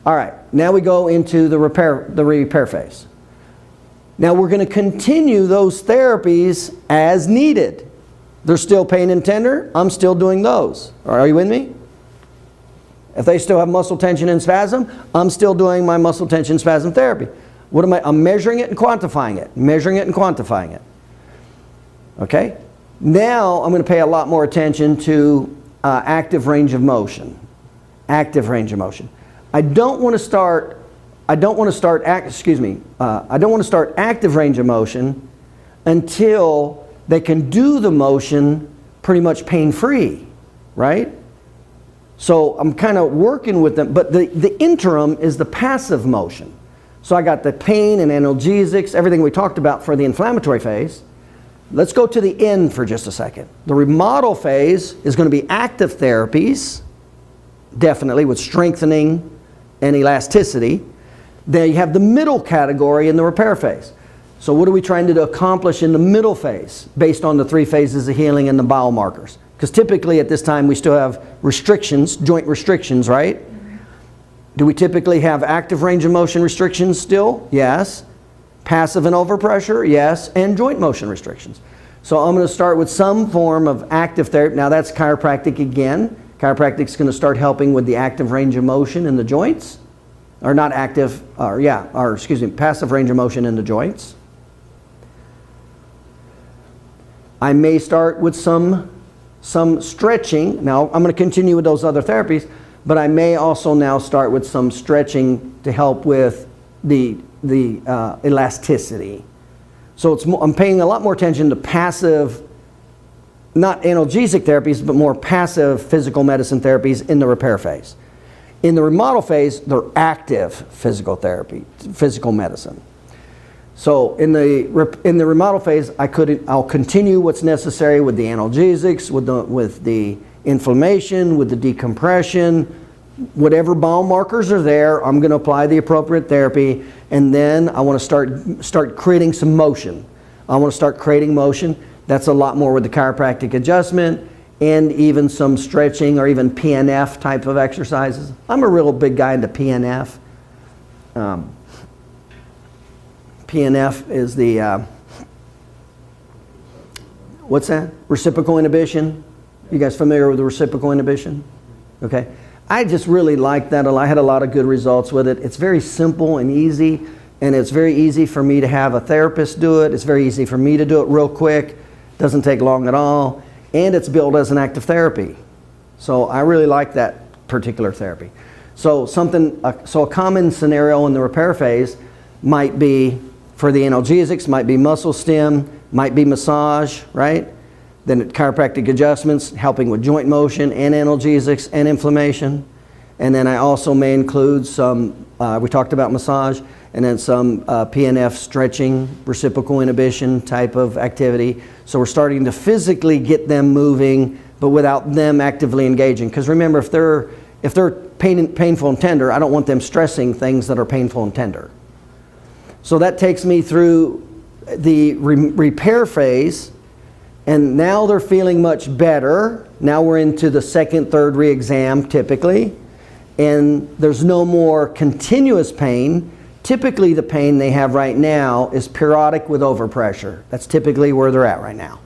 All right, now we go into the repair phase. Now we're going to continue those therapies as needed. They're still pain and tender, I'm still doing those. Are you with me? If they still have muscle tension and spasm, I'm still doing my muscle tension spasm therapy. What am I? I'm measuring it and quantifying it. Measuring it and quantifying it. Okay? Now I'm going to pay a lot more attention to active range of motion. Active range of motion. I don't want to start active range of motion until they can do the motion pretty much pain-free, right? So I'm kind of working with them, but the interim is the passive motion. So I got the pain and analgesics, everything we talked about for the inflammatory phase. Let's go to the end for just a second. The remodel phase is going to be active therapies, definitely with strengthening and elasticity. Then you have the middle category in the repair phase. So what are we trying to accomplish in the middle phase based on the 3 phases of healing and the biomarkers? Because typically at this time we still have restrictions, joint restrictions, right? Do we typically have active range of motion restrictions still? Yes. Passive and overpressure? Yes. And joint motion restrictions. So I'm going to start with some form of active therapy. Now that's chiropractic again. Chiropractic is going to start helping with the active range of motion in the joints. Or not active, passive range of motion in the joints. I may start with some stretching. Now I'm going to continue with those other therapies, but I may also now start with some stretching to help with the elasticity. So I'm paying a lot more attention to passive, not analgesic therapies, but more passive physical medicine therapies in the repair phase. In the remodel phase, they're active physical therapy, physical medicine. So in the remodel phase, I'll continue what's necessary with the analgesics, with the inflammation, with the decompression, whatever biomarkers are there. I'm going to apply the appropriate therapy, and then I want to start creating some motion. I want to start creating motion. That's a lot more with the chiropractic adjustment and even some stretching or even PNF type of exercises. I'm a real big guy into PNF. PNF is the, what's that? Reciprocal inhibition. You guys familiar with the reciprocal inhibition? Okay. I just really like that. I had a lot of good results with it. It's very simple and easy, and it's very easy for me to have a therapist do it. It's very easy for me to do it real quick. Doesn't take long at all. And it's billed as an active therapy. So I really like that particular therapy. So a common scenario in the repair phase might be, for the analgesics, might be muscle stim, might be massage, right? Then chiropractic adjustments, helping with joint motion and analgesics and inflammation. And then I also may include some, we talked about massage, and then some PNF stretching, reciprocal inhibition type of activity. So we're starting to physically get them moving, but without them actively engaging. Because remember, if they're painful and tender, I don't want them stressing things that are painful and tender. So that takes me through the repair phase, and now they're feeling much better. Now we're into the second, third re-exam typically, and there's no more continuous pain. Typically the pain they have right now is periodic with overpressure. That's typically where they're at right now.